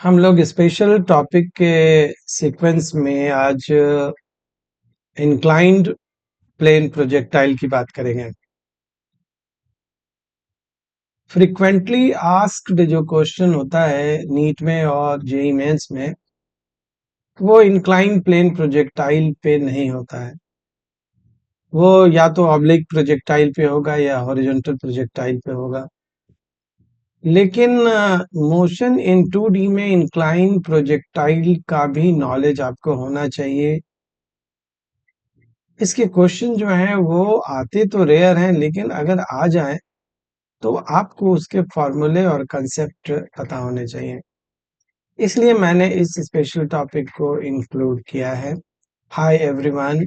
हम लोग special topic के सीक्वेंस में आज इंक्लाइंड प्लेन प्रोजेक्टाइल की बात करेंगे। फ्रीक्वेंटली आस्क्ड जो क्वेश्चन होता है नीट में और जेईई मेंस में, वो इंक्लाइंड प्लेन प्रोजेक्टाइल पे नहीं होता है। वो या तो ऑब्लिक प्रोजेक्टाइल पे होगा या हॉरिजॉन्टल प्रोजेक्टाइल पे होगा। लेकिन मोशन इन 2D में इंक्लाइन प्रोजेक्टाइल का भी नॉलेज आपको होना चाहिए। इसके क्वेश्चन जो हैं वो आते तो रेयर हैं, लेकिन अगर आ जाएं तो आपको उसके फॉर्मूले और कंसेप्ट पता होने चाहिए। इसलिए मैंने इस स्पेशल टॉपिक को इंक्लूड किया है। Hi everyone,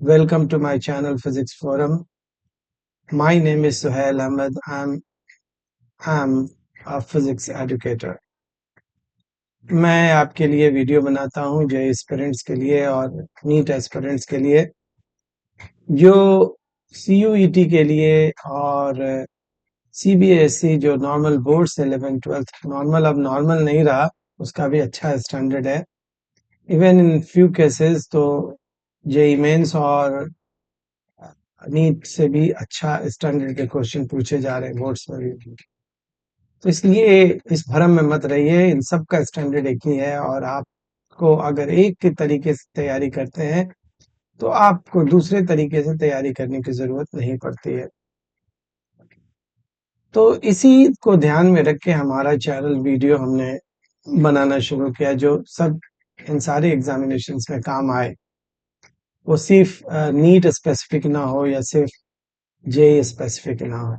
welcome to my channel physics forum. My name is Suhail Ahmad. I am a physics educator. मैं आपके लिए वीडियो बनाता हूं जो एस्पिरेंट्स के लिए और नीट एस्पिरेंट्स के लिए, जो सीयूईटी के लिए और सीबीएसई जो नॉर्मल बोर्ड से 11th-12th, नॉर्मल अब नॉर्मल नहीं रहा, उसका भी अच्छा स्टैंडर्ड है। इवन इन फ्यू केसेस तो जेईई मेंस और नीट से भी अच्छा स्टैंडर्ड के क्वेश्चन पूछे जा रहे हैं बोर्ड्स में भी। तो इसलिए इस भ्रम में मत रहिए, इन सब का स्टैंडर्ड एक ही है और आपको अगर एक के तरीके से तैयारी करते हैं तो आपको दूसरे तरीके से तैयारी करने की जरूरत नहीं पड़ती है। तो इसी को ध्यान में रख के हमारा चैनल वीडियो हमने बनाना शुरू किया, जो सब इन सारे एग्जामिनेशंस में काम आए। वो सिर्फ नीट स्पेसिफिक ना हो या सिर्फ जेई स्पेसिफिक ना हो।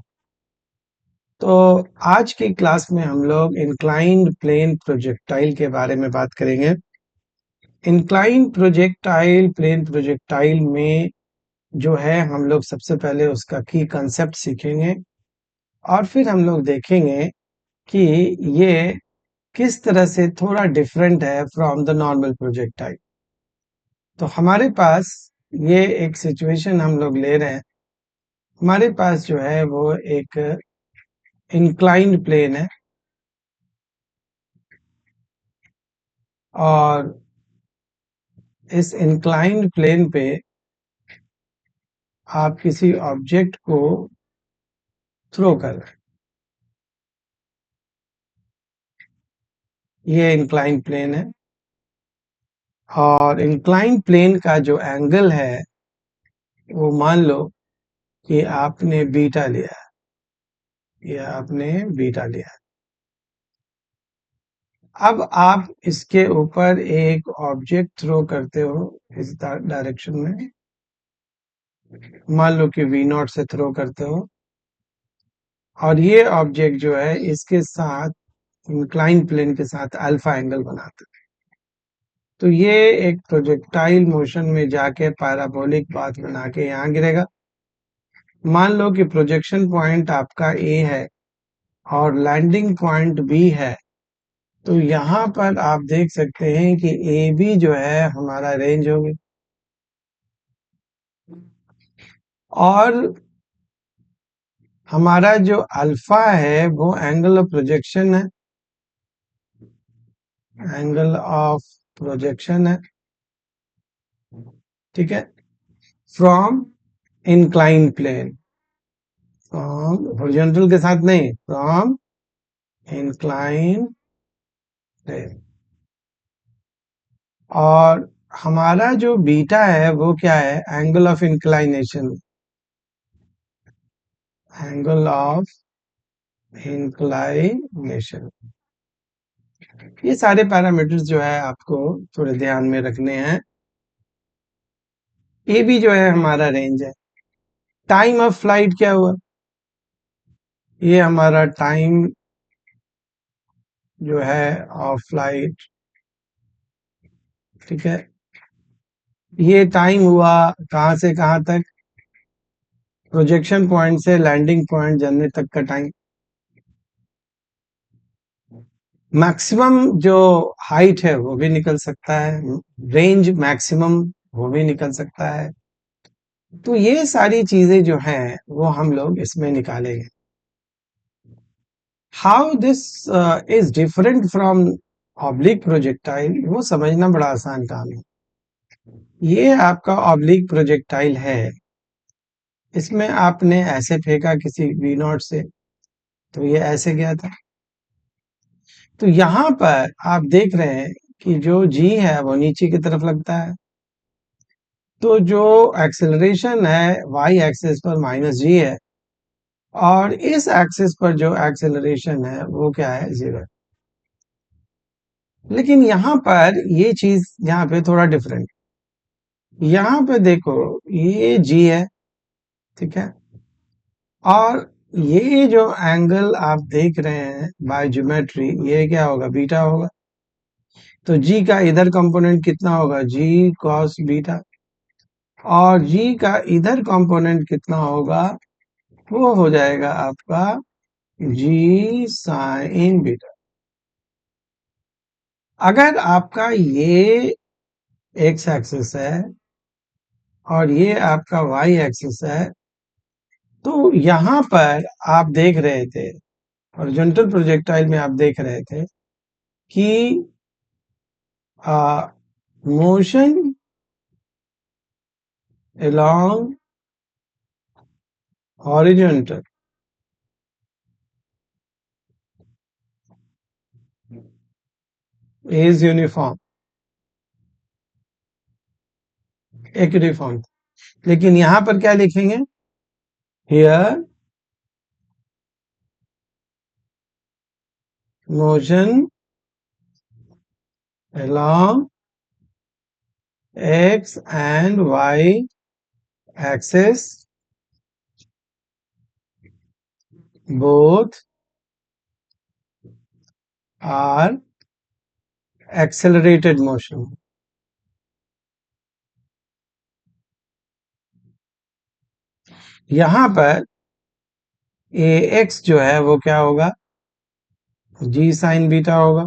तो आज की क्लास में हम लोग इंक्लाइंड प्लेन प्रोजेक्टाइल के बारे में बात करेंगे। इंक्लाइंड प्रोजेक्टाइल प्लेन प्रोजेक्टाइल में जो है, हम लोग सबसे पहले उसका की कंसेप्ट सीखेंगे और फिर हम लोग देखेंगे कि ये किस तरह से थोड़ा डिफरेंट है फ्रॉम द नॉर्मल प्रोजेक्टाइल। तो हमारे पास ये एक सिचुएशन हम लोग ले रहे हैं। हमारे पास जो है वो एक इंक्लाइंड प्लेन है और इस इंक्लाइंड प्लेन पे आप किसी ऑब्जेक्ट को थ्रो कर रहे हैं। ये इंक्लाइंड प्लेन है और इंक्लाइंड प्लेन का जो एंगल है वो मान लो कि आपने बीटा लिया, ये आपने बीटा लिया। अब आप इसके ऊपर एक ऑब्जेक्ट थ्रो करते हो इस डायरेक्शन में, मान लो कि V0 से थ्रो करते हो और ये ऑब्जेक्ट जो है इसके साथ इंक्लाइन प्लेन के साथ अल्फा एंगल बनाते हैं। तो ये एक प्रोजेक्टाइल मोशन में जाके पैराबोलिक पाथ बना के यहाँ गिरेगा। मान लो कि प्रोजेक्शन पॉइंट आपका ए है और लैंडिंग पॉइंट बी है। तो यहाँ पर आप देख सकते हैं कि ए बी जो है हमारा रेंज होगी और हमारा जो अल्फा है वो एंगल ऑफ प्रोजेक्शन है, एंगल ऑफ प्रोजेक्शन है, ठीक है, from incline plane, from horizontal के साथ नहीं, फ्रॉम इंक्लाइन प्लेन। और हमारा जो बीटा है वो क्या है, angle of inclination, angle of inclination. ये सारे पैरामीटर्स जो है आपको थोड़े ध्यान में रखने हैं। ए भी जो है हमारा रेंज है। टाइम ऑफ फ्लाइट क्या हुआ, ये हमारा टाइम जो है ऑफ फ्लाइट, ठीक है। ये टाइम हुआ कहां से कहां तक, प्रोजेक्शन पॉइंट से लैंडिंग पॉइंट जाने तक का टाइम। मैक्सिमम जो हाइट है वो भी निकल सकता है, रेंज मैक्सिमम वो भी निकल सकता है। तो ये सारी चीजें जो हैं वो हम लोग इसमें निकालेंगे। How this is different from oblique projectile वो समझना बड़ा आसान काम है। ये आपका ऑब्लिक प्रोजेक्टाइल है, इसमें आपने ऐसे फेंका किसी वी नॉट से, तो ये ऐसे गया था। तो यहाँ पर आप देख रहे हैं कि जो जी है वो नीचे की तरफ लगता है, तो जो एक्सेलरेशन है वाई एक्सिस पर माइनस जी है, और इस एक्सिस पर जो एक्सेलरेशन है वो क्या है, 0। लेकिन यहाँ पर ये चीज यहाँ पे थोड़ा डिफरेंट, यहाँ पे देखो ये जी है, ठीक है, और ये जो एंगल आप देख रहे हैं बाय ज्योमेट्री, ये क्या होगा, बीटा होगा। तो जी का इधर कंपोनेंट कितना होगा, जी कॉस बीटा, और जी का इधर कंपोनेंट कितना होगा, वो हो जाएगा आपका जी साइन बीटा। अगर आपका ये एक्स एक्सिस है और ये आपका वाई एक्सिस है, तो यहाँ पर आप देख रहे थे, हॉरिजॉन्टल प्रोजेक्टाइल में आप देख रहे थे कि motion along horizontal is uniform, एक यूनिफॉर्म। लेकिन यहां पर क्या लिखेंगे, here motion along x and y axis both are accelerated motion। यहां पर ax जो है वो क्या होगा, g साइन बीटा होगा,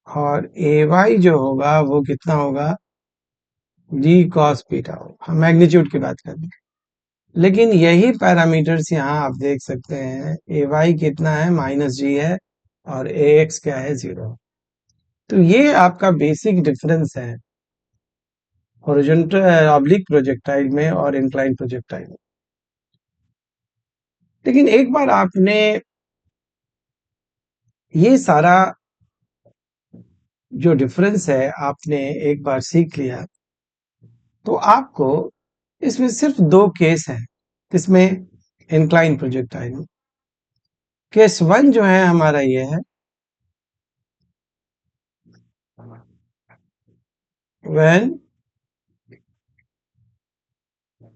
और ay जो होगा वो कितना होगा, g cos बीटा होगा। हम मैग्नीट्यूड की बात करें, लेकिन यही पैरामीटर्स यहाँ आप देख सकते हैं, ए वाई कितना है, माइनस जी है, और ए एक्स क्या है, 0। तो ये आपका बेसिक डिफरेंस है हॉरिजॉन्टल ऑब्लिक प्रोजेक्टाइल में और इंक्लाइन प्रोजेक्टाइल में। लेकिन एक बार आपने ये सारा जो डिफरेंस है आपने एक बार सीख लिया, तो आपको इसमें सिर्फ दो केस हैं, इसमें इंक्लाइन प्रोजेक्टाइल में। केस वन जो है हमारा ये है, when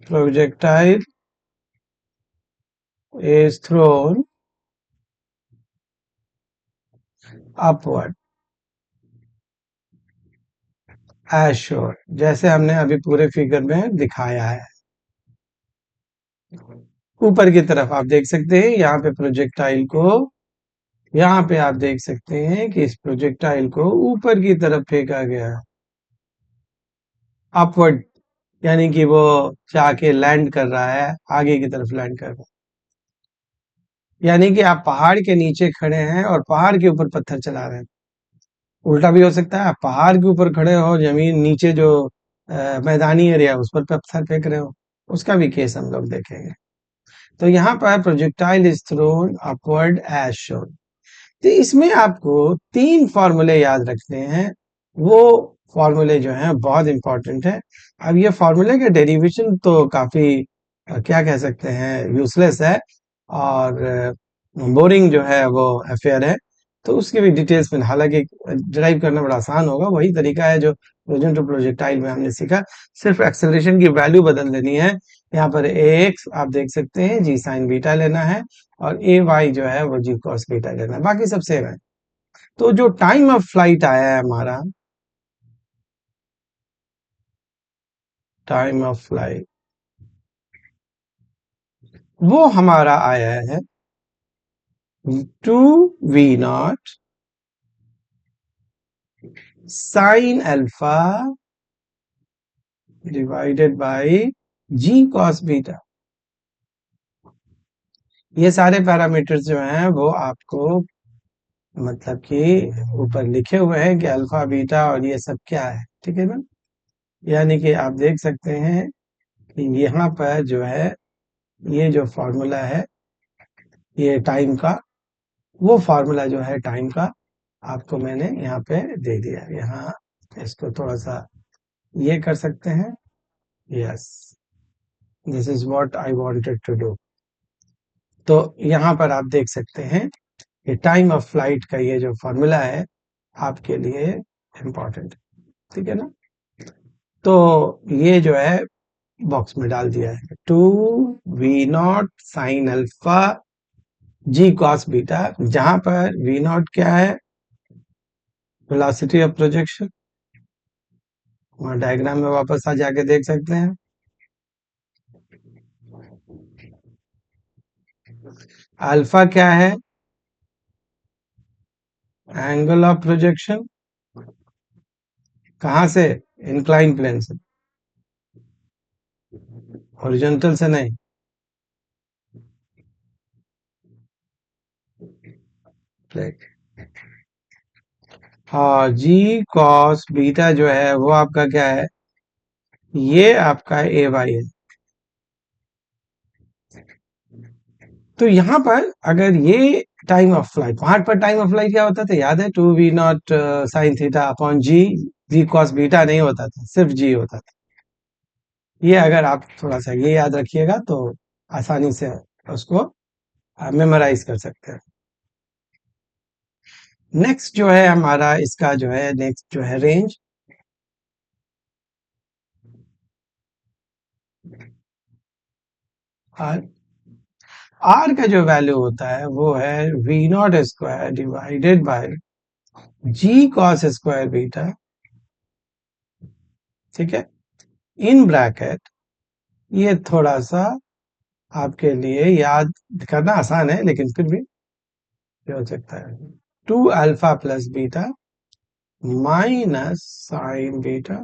projectile is thrown upward as shown, जैसे हमने अभी पूरे फिगर में दिखाया है। ऊपर की तरफ आप देख सकते हैं, यहाँ पे प्रोजेक्टाइल को, यहाँ पे आप देख सकते हैं कि इस प्रोजेक्टाइल को ऊपर की तरफ फेंका गया है, अपवर्ड, यानी कि वो जाके लैंड कर रहा है, आगे की तरफ लैंड कर रहा है। यानी कि आप पहाड़ के नीचे खड़े हैं और पहाड़ के ऊपर पत्थर चला रहे हैं। उल्टा भी हो सकता है, आप पहाड़ के ऊपर खड़े हो, जमीन नीचे जो मैदानी एरिया उस पर पत्थर फेंक रहे हो, उसका भी केस हम लोग देखेंगे। तो यहाँ पर projectile is thrown upward as shown. तो इसमें आपको तीन फॉर्मूले याद रखने हैं, वो फॉर्मूले जो हैं बहुत इंपॉर्टेंट है। अब ये फॉर्मूले के डेरिवेशन तो काफी क्या कह सकते हैं, यूजलेस है, और बोरिंग जो है वो अफेयर है। तो उसकी भी डिटेल्स में, हालांकि ड्राइव करना बड़ा आसान होगा, वही तरीका है जो हॉरिजॉन्टल प्रोजेक्टाइल में हमने सीखा, सिर्फ एक्सेलरेशन की वैल्यू बदल देनी है। यहाँ पर ए एक्स आप देख सकते हैं, जी साइन बीटा लेना है, और ए वाई जो है वो जी कॉस बीटा लेना है, बाकी सब सेम है। तो जो टाइम ऑफ फ्लाइट आया है हमारा, टाइम ऑफ फ्लाइट वो हमारा आया है 2v0 sine alpha divided by g cos beta. ये सारे पैरामीटर्स जो हैं वो आपको मतलब कि ऊपर लिखे हुए हैं कि अल्फा बीटा और ये सब क्या है, ठीक है ना। यानी कि आप देख सकते हैं कि यहाँ पर जो है ये जो फॉर्मूला है ये टाइम का, वो फॉर्मूला जो है टाइम का आपको मैंने यहाँ पे दे दिया। यहाँ इसको थोड़ा सा ये कर सकते हैं। Yes, this is what I wanted to do. तो यहाँ पर आप देख सकते हैं कि टाइम ऑफ फ्लाइट का ये जो फॉर्मूला है आपके लिए इम्पोर्टेंट, ठीक है ना। तो ये जो है बॉक्स में डाल दिया है, 2v0 sin अल्फा जी कॉस बीटा, जहां पर v0 क्या है, वेलोसिटी ऑफ प्रोजेक्शन। वहां डायग्राम में वापस आ जाके देख सकते हैं। अल्फा क्या है, एंगल ऑफ प्रोजेक्शन। कहां से, इंक्लाइन प्लेन से, हॉरिजॉन्टल से नहीं। हाँ, जी कॉस बीटा जो है वो आपका क्या है, ये आपका ए वाई है। तो यहाँ पर अगर ये टाइम ऑफ फ्लाइट, वहां पर टाइम ऑफ फ्लाइट क्या होता था याद है, 2v0 साइन थीटा अपॉन जी, जी कॉस बीटा नहीं होता था, सिर्फ जी होता था। ये अगर आप थोड़ा सा ये याद रखिएगा तो आसानी से उसको मेमोराइज कर सकते हैं। नेक्स्ट जो है हमारा इसका जो है, नेक्स्ट जो है रेंज। आर, आर का जो वैल्यू होता है वो है v not square divided by g cos square beta, ठीक है, इन ब्रैकेट। ये थोड़ा सा आपके लिए याद करना आसान है लेकिन फिर भी ये हो सकता है, 2 alpha plus beta minus sine beta,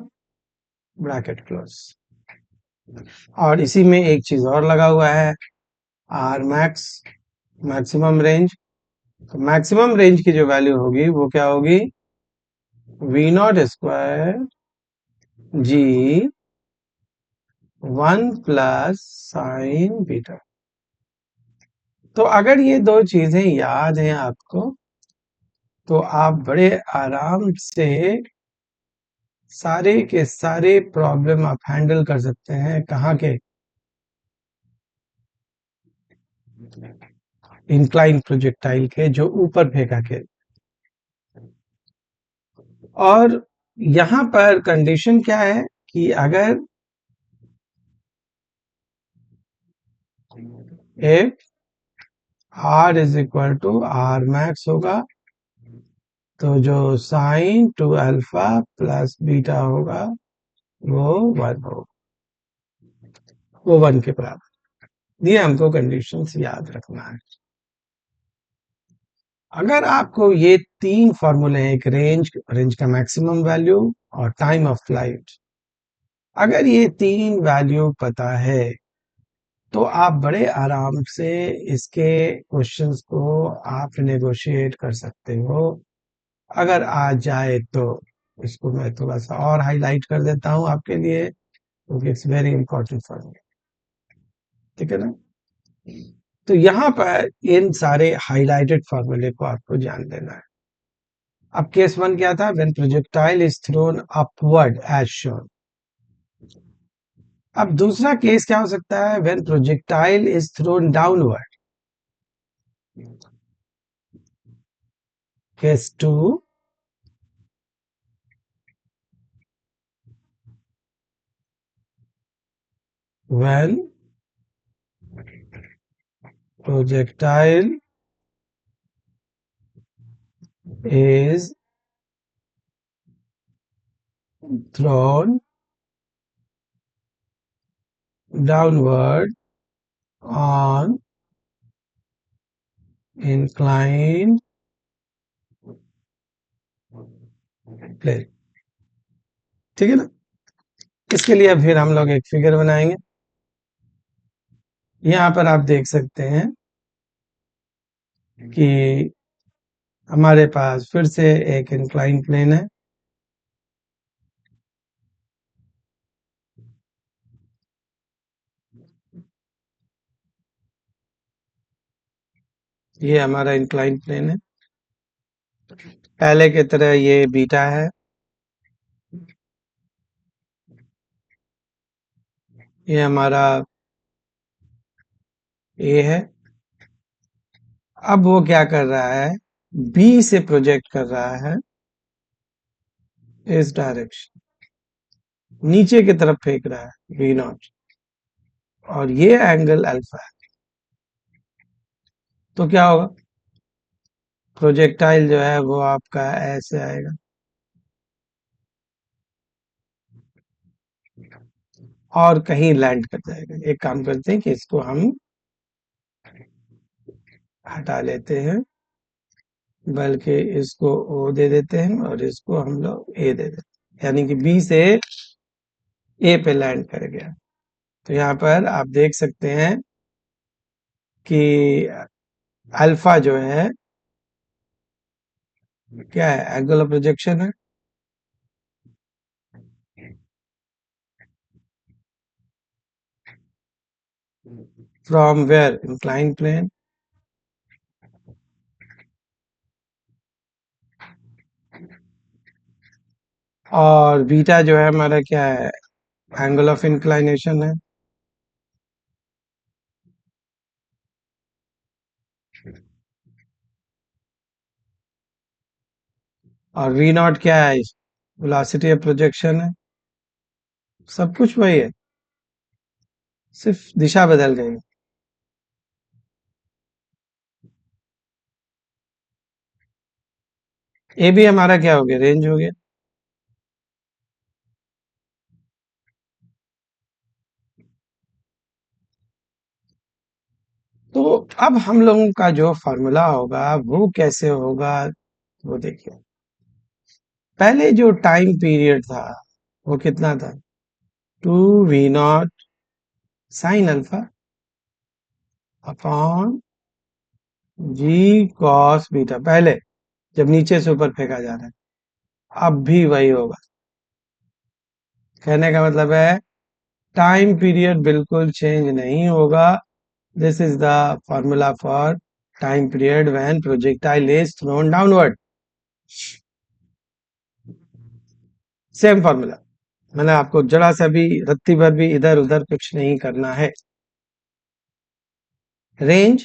bracket close. और इसी में एक चीज और लगा हुआ है, आर मैक्स, मैक्सिमम रेंज। तो मैक्सिमम रेंज की जो वैल्यू होगी वो क्या होगी, v not square g 1 plus sine beta. तो अगर ये दो चीजें याद हैं आपको तो आप बड़े आराम से सारे के सारे प्रॉब्लम आप हैंडल कर सकते हैं। कहाँ के, इंक्लाइन प्रोजेक्टाइल के, जो ऊपर फेंका के। और यहाँ पर कंडीशन क्या है कि अगर if R is equal to R max होगा तो जो साइन 2 अल्फा प्लस बीटा होगा वो 1 होगा, वो 1 के बराबर। ये हमको कंडीशंस याद रखना है। अगर आपको ये तीन फॉर्मूले हैं, एक रेंज, रेंज का मैक्सिमम वैल्यू और टाइम ऑफ फ्लाइट, अगर ये तीन वैल्यू पता है तो आप बड़े आराम से इसके क्वेश्चंस को आप नेगोशिएट कर सकते हो। अगर आ जाए तो इसको मैं थोड़ा सा और हाईलाइट कर देता हूं आपके लिए, क्योंकि it's very important for me, ठीक है ना। तो यहाँ पर इन सारे हाइलाइटेड फॉर्मूले को आपको जान लेना है। अब केस वन क्या था, when projectile is thrown upward as shown. अब दूसरा केस क्या हो सकता है, when projectile is thrown downward. Case two, when projectile is thrown downward on inclined plane, ठीक है ना। इसके लिए अब फिर हम लोग एक फिगर बनाएंगे। यहाँ पर आप देख सकते हैं कि हमारे पास फिर से एक इंक्लाइन प्लेन है। ये हमारा इंक्लाइन प्लेन है। पहले की तरह ये बीटा है। ये हमारा ए है। अब वो क्या कर रहा है, बी से प्रोजेक्ट कर रहा है इस डायरेक्शन, नीचे की तरफ फेंक रहा है वी नॉट, और ये एंगल अल्फा है। तो क्या होगा, प्रोजेक्टाइल जो है वो आपका ऐसे आएगा, और कहीं लैंड कर जाएगा। एक काम करते हैं कि इसको हम हटा लेते हैं, बल्कि इसको ओ दे देते हैं और इसको हम लोग ए दे देते हैं, यानी कि बी से ए पे लैंड कर गया। तो यहाँ पर आप देख सकते हैं कि अल्फा जो है क्या है, एंगल ऑफ प्रोजेक्शन है। From where, incline plane. और बीटा जो है हमारा क्या है, एंगल ऑफ इंक्लाइनेशन है। और वी नॉट क्या है, वेलोसिटी ऑफ प्रोजेक्शन है। सब कुछ वही है, सिर्फ दिशा बदल गई है। ये भी हमारा क्या हो गया, रेंज हो गया। तो अब हम लोगों का जो फॉर्मूला होगा वो कैसे होगा, वो देखिए। पहले जो टाइम पीरियड था वो कितना था, 2v0 sine alpha upon g cos beta, पहले जब नीचे से ऊपर फेंका जा रहा है। अब भी वही होगा। कहने का मतलब है टाइम पीरियड बिल्कुल चेंज नहीं होगा। This is the formula for time period when projectile is thrown downward. Same formula, मैंने आपको जरा सा भी रत्ती भर भी इधर उधर कुछ नहीं करना है। रेंज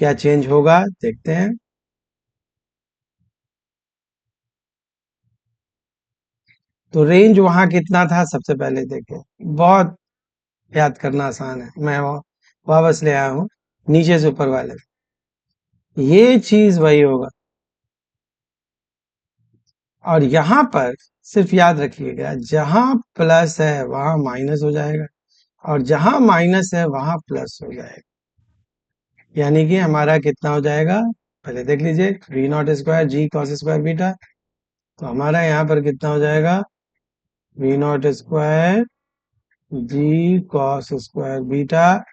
क्या चेंज होगा देखते हैं। तो रेंज वहां कितना था, सबसे पहले देखें। बहुत याद करना आसान है, मैं वापस ले आया हूं नीचे से ऊपर वाले। ये चीज वही होगा। और यहाँ पर सिर्फ याद रखिएगा, जहां प्लस है वहां माइनस हो जाएगा, और जहां माइनस है वहां प्लस हो जाएगा। यानी कि हमारा कितना हो जाएगा, पहले देख लीजिए, v not square g cos square beta. तो हमारा यहाँ पर कितना हो जाएगा, v not square g cos square beta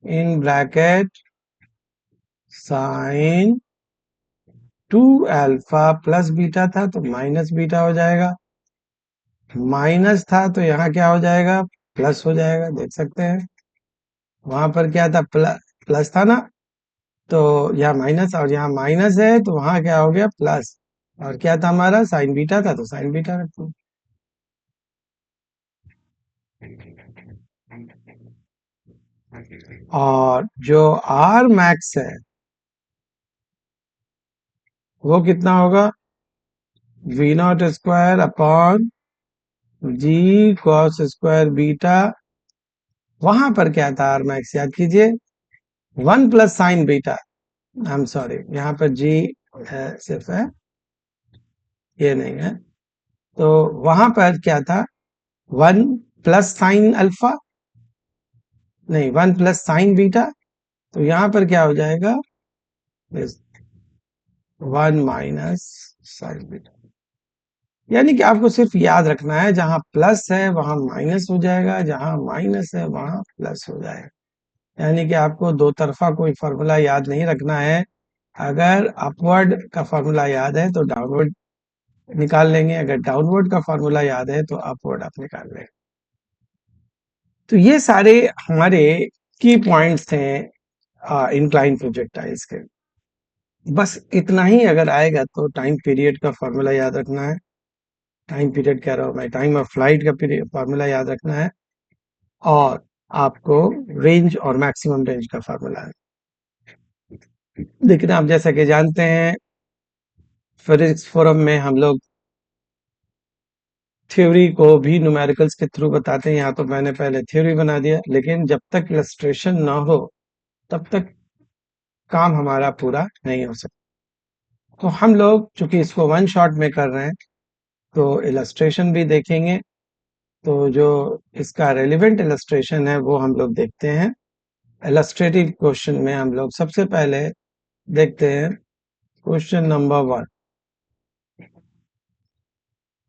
in bracket sine 2 alpha plus beta था तो माइनस बीटा हो जाएगा। माइनस था तो यहाँ क्या हो जाएगा, प्लस हो जाएगा, देख सकते हैं। वहां पर क्या था, प्लस था ना, तो यहाँ माइनस, और यहाँ माइनस है तो वहां क्या हो गया, प्लस। और क्या था हमारा, साइन बीटा था तो साइन बीटा रखो। और जो आर मैक्स है वो कितना होगा, v not square upon g cos square beta. वहां पर क्या था आर मैक्स, याद कीजिए, 1 plus sine beta. I am sorry, यहाँ पर जी सिर्फ है, ये नहीं है। तो वहां पर क्या था, 1 प्लस साइन अल्फा, नहीं 1 प्लस साइन बीटा। तो यहाँ पर क्या हो जाएगा, 1 माइनस साइन बीटा। यानी कि आपको सिर्फ याद रखना है, जहां प्लस है वहां माइनस हो जाएगा, जहां माइनस है वहां प्लस हो जाएगा। यानी कि आपको दो तरफा कोई फॉर्मूला याद नहीं रखना है, अगर अपवर्ड का फॉर्मूला याद है तो डाउनवर्ड निकाल लेंगे, अगर डाउनवर्ड का फॉर्मूला याद है तो अपवर्ड आप निकाल लेंगे। तो ये सारे हमारे की पॉइंट्स थे इंक्लाइन प्रोजेक्टाइल्स के। बस इतना ही अगर आएगा तो टाइम पीरियड का फॉर्मूला याद रखना है, टाइम पीरियड कह रहा हूँ मैं, टाइम ऑफ फ्लाइट का फॉर्मूला याद रखना है, और आपको रेंज और मैक्सिमम रेंज का फॉर्मूला है। लेकिन आप जैसा कि जानते हैं फिजिक्स फोरम में हम लोग थ्योरी को भी न्यूमेरिकल्स के थ्रू बताते हैं। यहाँ तो मैंने पहले थ्योरी बना दिया, लेकिन जब तक इलस्ट्रेशन ना हो तब तक काम हमारा पूरा नहीं हो सकता। तो हम लोग चूंकि इसको वन शॉट में कर रहे हैं तो इलस्ट्रेशन भी देखेंगे। तो जो इसका रेलिवेंट इलस्ट्रेशन है वो हम लोग देखते हैं। इलस्ट्रेटिव क्वेश्चन में हम लोग सबसे पहले देखते हैं क्वेश्चन नंबर 1।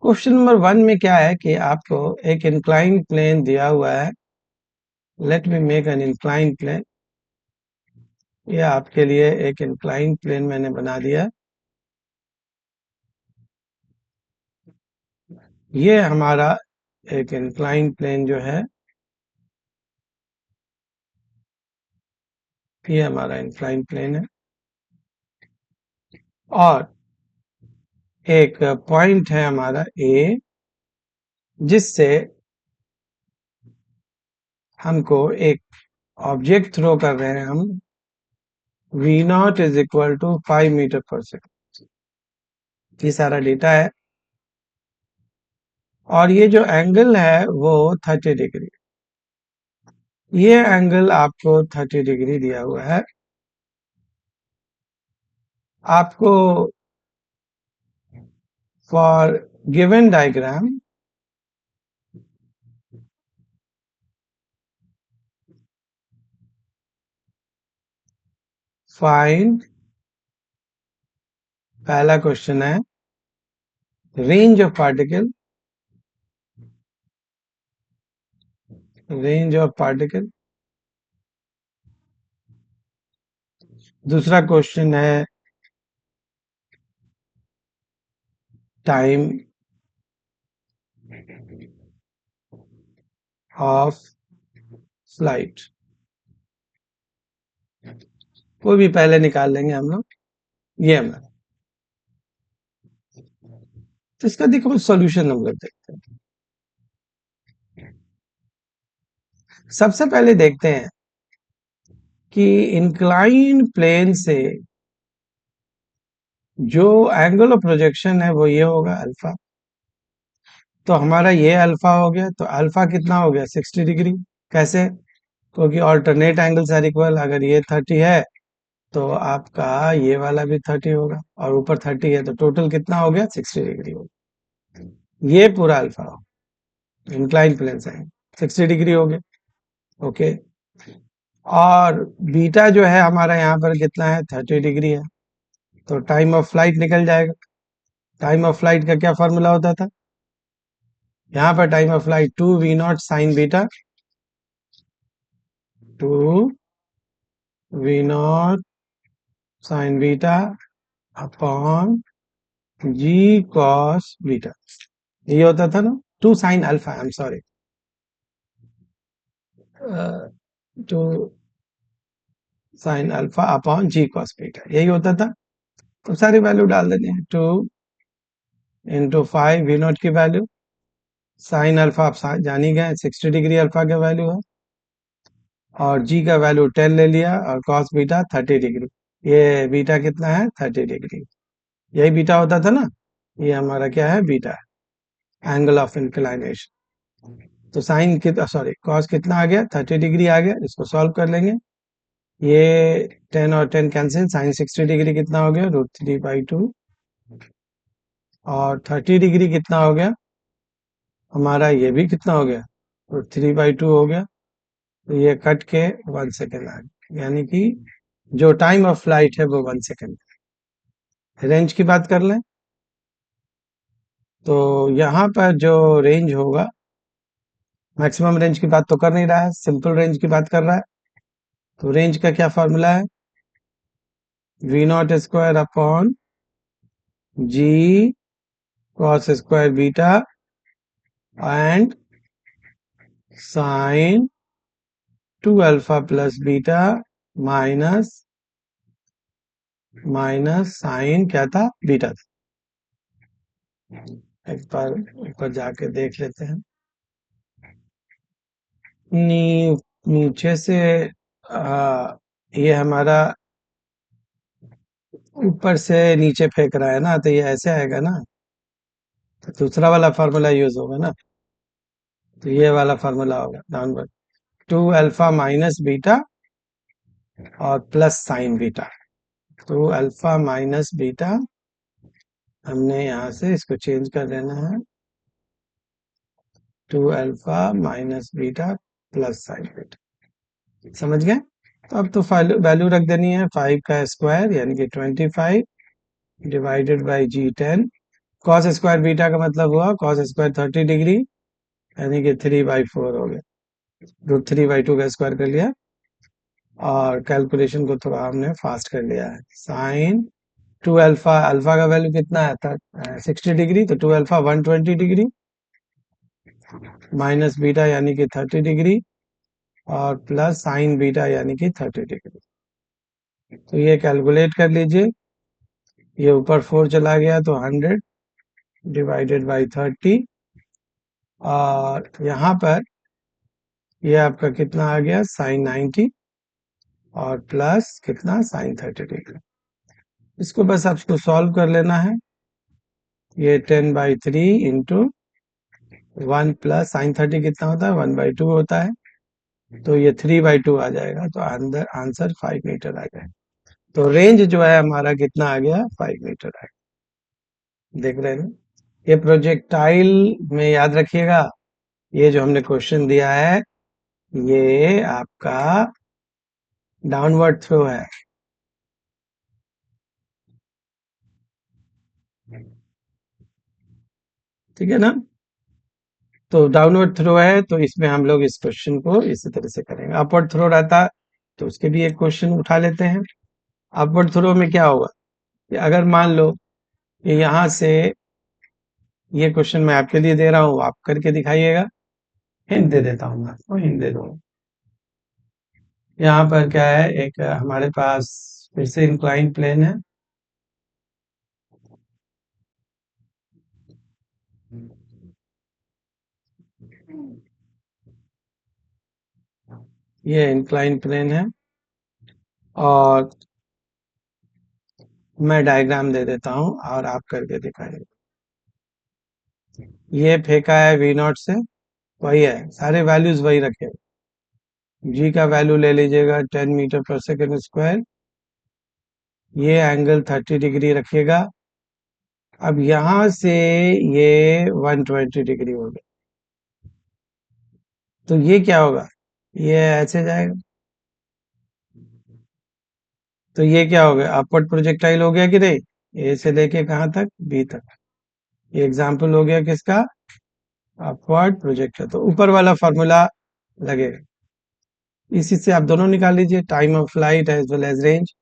क्वेश्चन नंबर 1 में क्या है कि आपको एक इंक्लाइन प्लेन दिया हुआ है। Let me make an incline plane. ये आपके लिए एक इंक्लाइन प्लेन मैंने बना दिया। ये हमारा एक इंक्लाइन प्लेन जो है, ये हमारा इंक्लाइन प्लेन है, और एक पॉइंट है हमारा ए, जिससे हमको एक ऑब्जेक्ट थ्रो कर रहे हैं हम। V not is equal to 5 metre per second. ये सारा डेटा है, और ये जो एंगल है वो 30 डिग्री। ये एंगल आपको 30 डिग्री दिया हुआ है। आपको फॉर गिवन डायग्राम फाइंड, पहला क्वेश्चन है range of particle, range of particle. दूसरा क्वेश्चन है टाइम ऑफ फ्लाइट। वो भी पहले निकाल लेंगे हम लोग। ये हमारा, तो इसका देखो सॉल्यूशन हम लोग देखते हैं। सबसे पहले देखते हैं कि इंक्लाइन प्लेन से जो एंगल ऑफ प्रोजेक्शन है वो ये होगा अल्फा। तो हमारा ये अल्फा हो गया, तो अल्फा कितना हो गया 60 डिग्री। कैसे? क्योंकि ऑल्टरनेट एंगल्स आर इक्वल। अगर ये 30 है तो आपका ये वाला भी 30 होगा, और ऊपर 30 है तो टोटल कितना हो गया 60 डिग्री होगा। ये पूरा अल्फा हो, इंक्लाइन प्लेन से 60 डिग्री हो गया। ओके, और बीटा जो है हमारा यहाँ पर कितना है 30 डिग्री है, तो टाइम ऑफ फ्लाइट निकल जाएगा। टाइम ऑफ फ्लाइट का क्या फॉर्मूला होता था? यहाँ पर time of flight 2v0 sine beta, 2v0 sine beta upon g cos beta. ये होता था ना, 2 sine alpha, I am sorry, 2 sine alpha upon g cos beta, यही होता था। तो सारी वैल्यू डाल देनी है, 2 इंटू 5v0 की वैल्यू, साइन अल्फा आप जान ही गए 60 डिग्री अल्फा का वैल्यू है, और जी का वैल्यू 10 ले लिया, और कॉस बीटा 30 डिग्री। ये बीटा कितना है 30 डिग्री, यही बीटा होता था ना। ये हमारा क्या है, बीटा है, एंगल ऑफ इंक्लाइनेशन। तो साइन कितना, सॉरी कॉस कितना आ गया 30 डिग्री आ गया। इसको सॉल्व कर लेंगे, ये 10 और 10 कैंसिल, साइन 60 डिग्री कितना हो गया √3/2, और 30 डिग्री कितना हो गया हमारा, ये भी कितना हो गया √3/2 हो गया। तो ये कट के 1 सेकेंड आ गया, यानी कि जो टाइम ऑफ फ्लाइट है वो 1 सेकेंड। रेंज की बात कर लें तो यहाँ पर जो रेंज होगा, मैक्सिमम रेंज की बात तो कर नहीं रहा है, सिंपल रेंज की बात कर रहा है। तो रेंज का क्या फॉर्मूला है, v not square upon g cos square beta and sine 2 alpha plus beta minus minus sine क्या था, बीटा था। एक बार ऊपर जाके देख लेते हैं। नी, नीचे से ये हमारा ऊपर से नीचे फेंक रहा है ना, तो ये ऐसे आएगा ना, तो दूसरा वाला फार्मूला यूज होगा ना, तो ये वाला फार्मूला होगा डाउनवर्ड 2 अल्फा माइनस बीटा और plus sine beta. 2 alpha minus beta, हमने यहाँ से इसको चेंज कर देना है, 2 alpha minus beta plus sine beta. समझ गए? तो अब तो वैल्यू रख देनी है 5 का स्क्वायर यानी कि 25 divided by g 10। Cos square beta का मतलब हुआ कॉस स्क्वायर 30 डिग्री यानी कि 3/4 हो गया। √3/2 का स्क्वायर कर लिया और कैलकुलेशन को थोड़ा हमने फास्ट कर लिया है। साइन 2 अल्फा, अल्फा का वैल्यू कितना है था 60 डिग्री, तो 2 अल्फा 120 डिग्री माइनस बीटा यानी कि 30 डिग्री और प्लस साइन बीटा यानी कि 30 डिग्री। तो ये कैलकुलेट कर लीजिए, ये ऊपर 4 चला गया तो 100 डिवाइडेड बाई 30 और यहाँ पर ये आपका कितना आ गया साइन 90 और प्लस कितना साइन 30 डिग्री। इसको बस आपको सॉल्व कर लेना है। ये 10/3 इंटू 1 प्लस साइन 30 कितना होता है 1/2 होता है, तो ये 3/2 आ जाएगा, तो अंदर आंसर 5 मीटर आ जाएगा। तो रेंज जो है हमारा कितना आ गया 5 मीटर आ गया। देख रहे हैं ना? ये प्रोजेक्टाइल में याद रखिएगा, ये जो हमने क्वेश्चन दिया है ये आपका डाउनवर्ड थ्रो है। ठीक है ना? तो डाउनवर्ड थ्रो है, तो इसमें हम लोग इस क्वेश्चन को इसी तरह से करेंगे। अपवर्ड थ्रो रहता तो उसके भी एक क्वेश्चन उठा लेते हैं। अपवर्ड थ्रो में क्या होगा कि अगर मान लो कि यहाँ से, ये क्वेश्चन मैं आपके लिए दे रहा हूँ, आप करके दिखाइएगा। हिंट दे देता हूँ, मैं आपको हिंट दे दूंगा। यहाँ पर क्या है, एक हमारे पास फिर से इंक्लाइन प्लेन है, ये इंक्लाइन प्लेन है और मैं डायग्राम दे देता हूँ और आप करके दिखाइए। ये फेंका है वी नॉट से, वही है, सारे वैल्यूज वही रखे। जी का वैल्यू ले लीजिएगा 10 मीटर पर सेकेंड स्क्वायर, ये एंगल 30 डिग्री रखिएगा। अब यहाँ से ये 120 डिग्री हो गया, तो ये क्या होगा, ये ऐसे जाएगा, तो ये क्या हो गया अपवर्ड प्रोजेक्टाइल हो गया कि नहीं, ए से लेके कहाँ तक बी तक। ये एग्जाम्पल हो गया किसका, अपवर्ड प्रोजेक्टाइल। तो ऊपर वाला फॉर्मूला लगेगा, इसी से आप दोनों निकाल लीजिए, time of flight as well as range.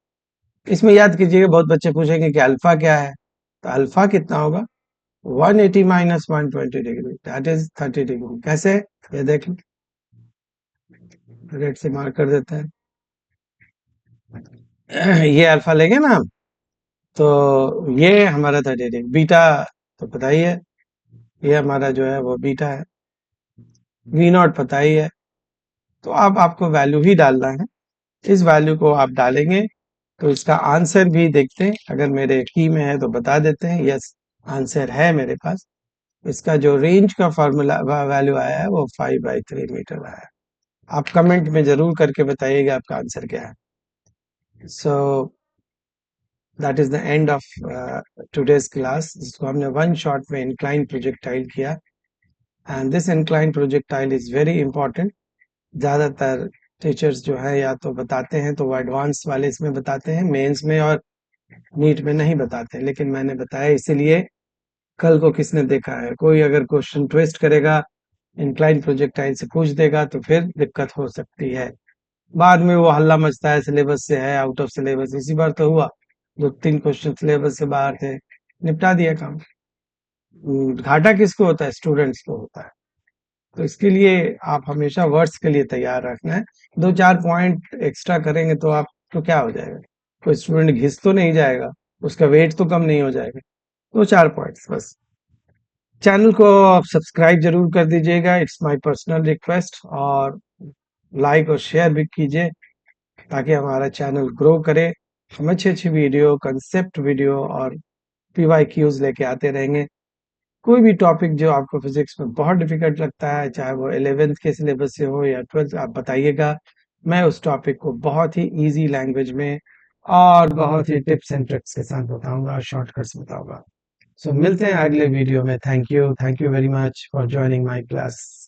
इसमें याद कीजिएगा, बहुत बच्चे पूछेंगे कि अल्फा क्या है, तो अल्फा कितना होगा 180 minus 120 degree that is 30 degree. कैसे, ये देख लो, रेड से मार्क कर देते हैं। ये अल्फा लेंगे ना हम, तो ये हमारा 30 डिग्री, बीटा तो पता ही है, ये हमारा जो है वो बीटा है, वी नॉट पता ही है। तो अब आपको वैल्यू ही डालना है, इस वैल्यू को आप डालेंगे तो इसका आंसर भी देखते हैं, अगर मेरे की में है तो बता देते हैं, यस आंसर है मेरे पास। इसका जो रेंज का फॉर्मूला वैल्यू आया है वो 5/3 मीटर आया है। आप कमेंट में जरूर करके बताइएगा आपका आंसर क्या है। So that is the end of today's class, जिसको हमने वन शॉट में इंक्लाइन प्रोजेक्टाइल किया। And this incline projectile is very important. ज्यादातर टीचर्स जो है या तो बताते हैं तो वो एडवांस वाले इसमें बताते हैं, मेंस में और नीट में नहीं बताते, लेकिन मैंने बताया इसीलिए, कल को किसने देखा है, कोई अगर क्वेश्चन ट्विस्ट करेगा, इंक्लाइन प्रोजेक्टाइल से पूछ देगा तो फिर दिक्कत हो सकती है, बाद में वो हल्ला मचता है सिलेबस से है, आउट ऑफ सिलेबस। इसी बार तो हुआ 2-3 क्वेश्चन सिलेबस से बाहर थे, निपटा दिया काम। घाटा किसको होता है? स्टूडेंट्स को होता है। तो इसके लिए आप हमेशा वर्ड्स के लिए तैयार रखना है। 2-4 पॉइंट एक्स्ट्रा करेंगे तो आप तो क्या हो जाएगा? कोई स्टूडेंट घिस तो नहीं जाएगा, उसका वेट तो कम नहीं हो जाएगा। 2-4 पॉइंट्स बस। चैनल को आप सब्सक्राइब ज़रूर कर दीजिएगा, इट्स माय पर्सनल रिक्वेस्ट, और लाइक और शेयर भी कीजिए ताकि हमारा चैनल ग्रो करे। हम अच्छी-अच्छी वीडियो, कांसेप्ट वीडियो और पीवाईक्यूज़ लेके आते रहेंगे। कोई भी टॉपिक जो आपको फिजिक्स में बहुत डिफिकल्ट लगता है, चाहे वो 11th के सिलेबस से हो या 12th, आप बताइएगा। मैं उस टॉपिक को बहुत ही इजी लैंग्वेज में और बहुत ही टिप्स एंड ट्रिक्स के साथ बताऊंगा, शॉर्टकट्स बताऊंगा। सो मिलते हैं अगले वीडियो में। Thank you very much for joining my class.